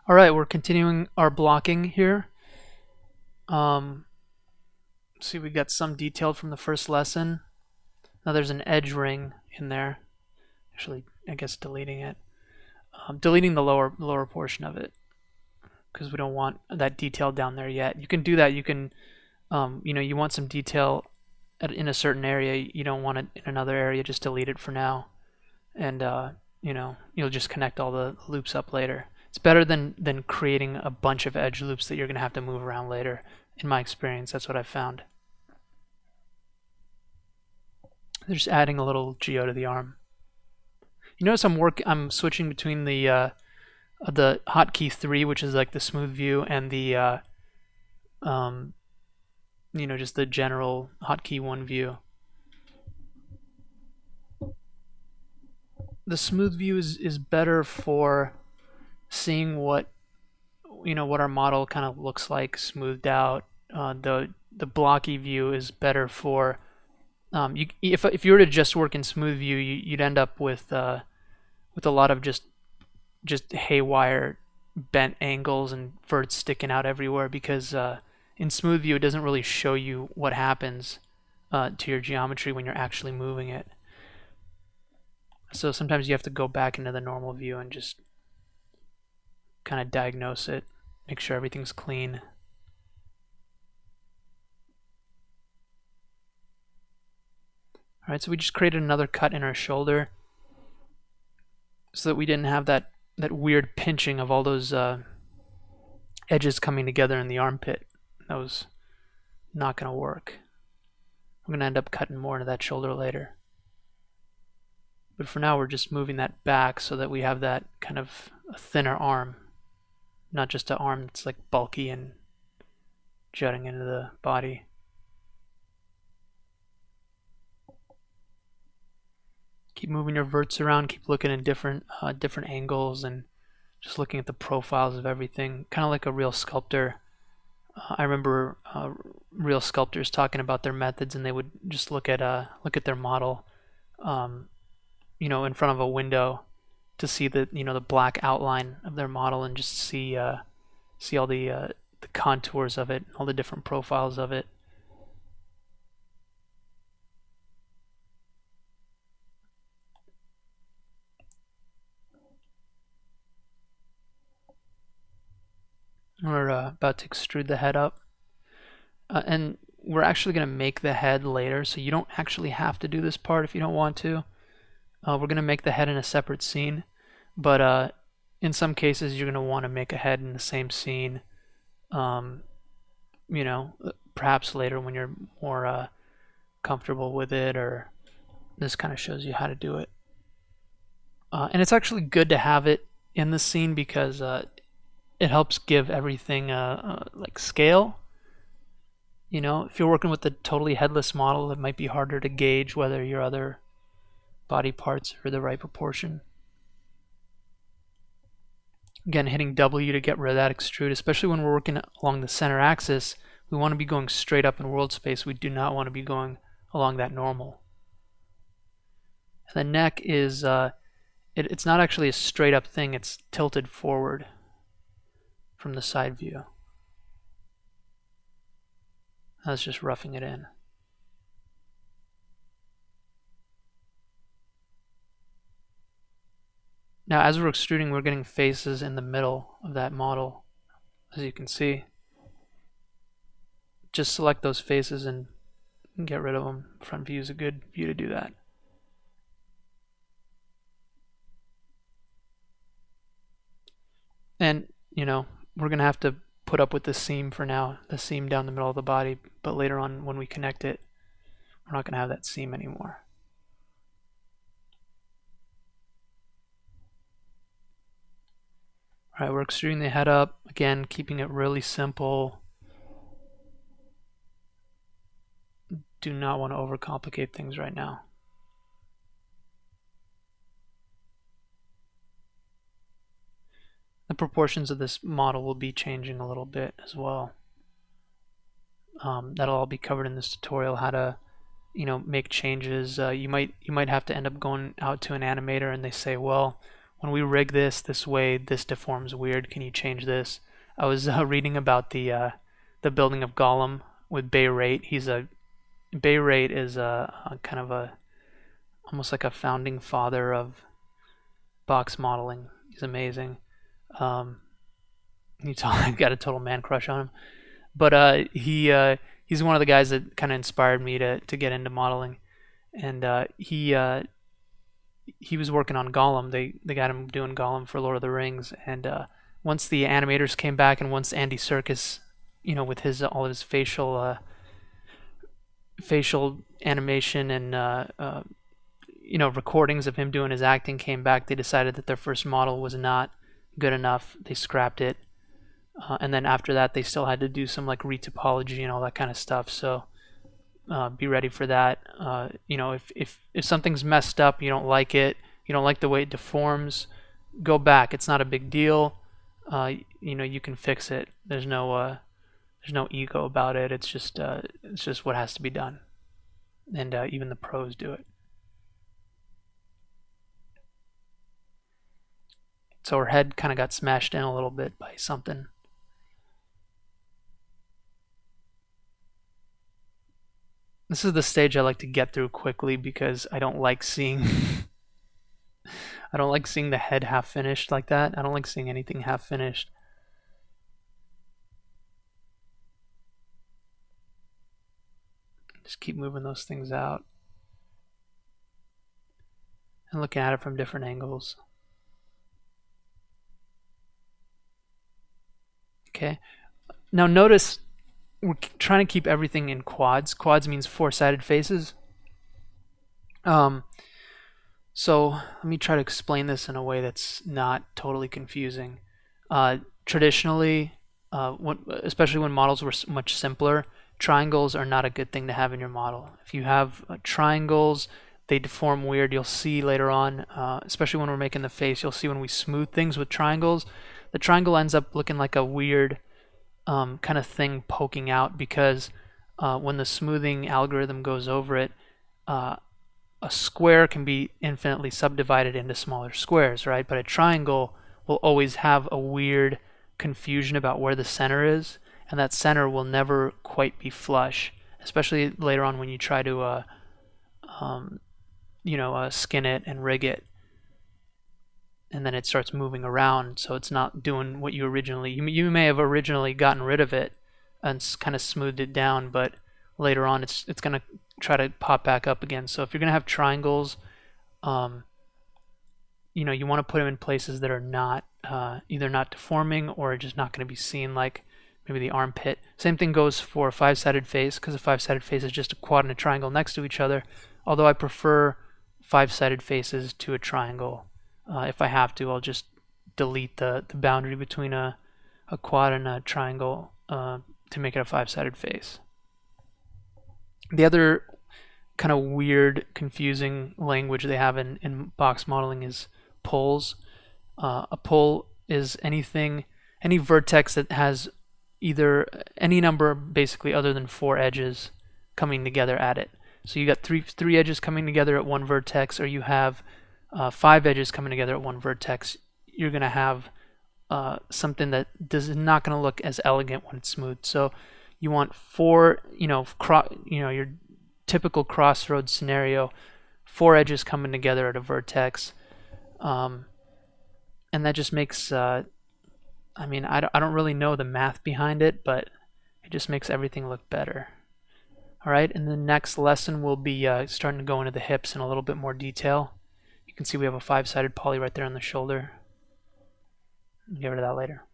All right, we're continuing our blocking here. See, we got some detailed from the first lesson. Now there's an edge ring in there. Actually, I guess deleting it. Deleting the lower portion of it because we don't want that detail down there yet. You can do that. You can, you want some detail in a certain area. You don't want it in another area. Just delete it for now, and you'll just connect all the loops up later. It's better than creating a bunch of edge loops that you're going to have to move around later. In my experience, that's what I've found. They're just adding a little geo to the arm. You notice I'm switching between the hotkey 3, which is like the smooth view, and the just the general hotkey 1 view. The smooth view is better for seeing what our model kind of looks like smoothed out. The blocky view is better for if you were to just work in smooth view, you'd end up with a lot of just haywire bent angles and verts sticking out everywhere, because in smooth view it doesn't really show you what happens to your geometry when you're actually moving it. So sometimes you have to go back into the normal view and just kind of diagnose it, make sure everything's clean. Alright, so we just created another cut in our shoulder so that we didn't have that weird pinching of all those edges coming together in the armpit. That was not going to work. I'm going to end up cutting more into that shoulder later. But for now, we're just moving that back so that we have that kind of a thinner arm, not just an arm that's like bulky and jutting into the body. Keep moving your verts around, keep looking at different angles and just looking at the profiles of everything, kind of like a real sculptor. I remember real sculptors talking about their methods, and they would just look at their model, in front of a window to see the black outline of their model, and just see all the contours of it, all the different profiles of it. We're about to extrude the head up, and we're actually going to make the head later, so you don't actually have to do this part if you don't want to. We're going to make the head in a separate scene, but in some cases you're going to want to make a head in the same scene, perhaps later when you're more comfortable with it, or this kind of shows you how to do it. And it's actually good to have it in the scene because it helps give everything like scale. If you're working with a totally headless model, it might be harder to gauge whether your other body parts are the right proportion. Again, hitting W to get rid of that extrude, especially when we're working along the center axis. We want to be going straight up in world space. We do not want to be going along that normal. And the neck is it's not actually a straight up thing, it's tilted forward from the side view. That's just roughing it in. Now, as we're extruding, we're getting faces in the middle of that model, as you can see. Just select those faces and get rid of them. Front view is a good view to do that. And, we're going to have to put up with the seam for now, the seam down the middle of the body, but later on when we connect it, we're not going to have that seam anymore. Alright, we're extruding the head up, again, keeping it really simple. Do not want to overcomplicate things right now. The proportions of this model will be changing a little bit as well. That'll all be covered in this tutorial, how to make changes. You might have to end up going out to an animator and they say, well, when we rig this way, this deforms weird. Can you change this? I was reading about the building of Gollum with Bayrate. Bayrate is a kind of a almost like a founding father of box modeling. He's amazing. I've got a total man crush on him. But he's one of the guys that kind of inspired me to get into modeling. And he was working on Gollum. They got him doing Gollum for Lord of the Rings. And once the animators came back, and once Andy Serkis, with all his facial animation and recordings of him doing his acting came back, they decided that their first model was not good enough. They scrapped it. And then after that, they still had to do some like retopology and all that kind of stuff. So be ready for that. If something's messed up, you don't like it, you don't like the way it deforms, go back. It's not a big deal. You can fix it. There's no ego about it. It's just what has to be done. And even the pros do it. So her head kind of got smashed in a little bit by something. This is the stage I like to get through quickly because I don't like seeing I don't like seeing the head half finished like that. I don't like seeing anything half finished. Just keep moving those things out and looking at it from different angles. Okay. Now notice we're trying to keep everything in quads. Quads means four-sided faces. So let me try to explain this in a way that's not totally confusing. Traditionally, especially when models were much simpler, triangles are not a good thing to have in your model. If you have triangles, they deform weird. You'll see later on, especially when we're making the face, you'll see when we smooth things with triangles, the triangle ends up looking like a weird kind of thing poking out because when the smoothing algorithm goes over it, a square can be infinitely subdivided into smaller squares, right? But a triangle will always have a weird confusion about where the center is, and that center will never quite be flush, especially later on when you try to skin it and rig it. And then it starts moving around, so it's not doing what you originally... You may have originally gotten rid of it and kind of smoothed it down, but later on it's going to try to pop back up again. So if you're going to have triangles, you want to put them in places that are not either not deforming or just not going to be seen, like maybe the armpit. Same thing goes for a five-sided face, because a five-sided face is just a quad and a triangle next to each other, although I prefer five-sided faces to a triangle. If I have to, I'll just delete the boundary between a quad and a triangle to make it a five-sided face. The other kind of weird, confusing language they have in box modeling is poles. A pole is any vertex that has either any number basically other than four edges coming together at it. So you got three edges coming together at one vertex, or you have 5 edges coming together at one vertex. You're going to have something that is not going to look as elegant when it's smooth. So you want four, your typical crossroads scenario, 4 edges coming together at a vertex, and that just makes. I don't really know the math behind it, but it just makes everything look better. All right, and the next lesson we'll be starting to go into the hips in a little bit more detail. You can see we have a 5-sided poly right there on the shoulder. Get rid of that later.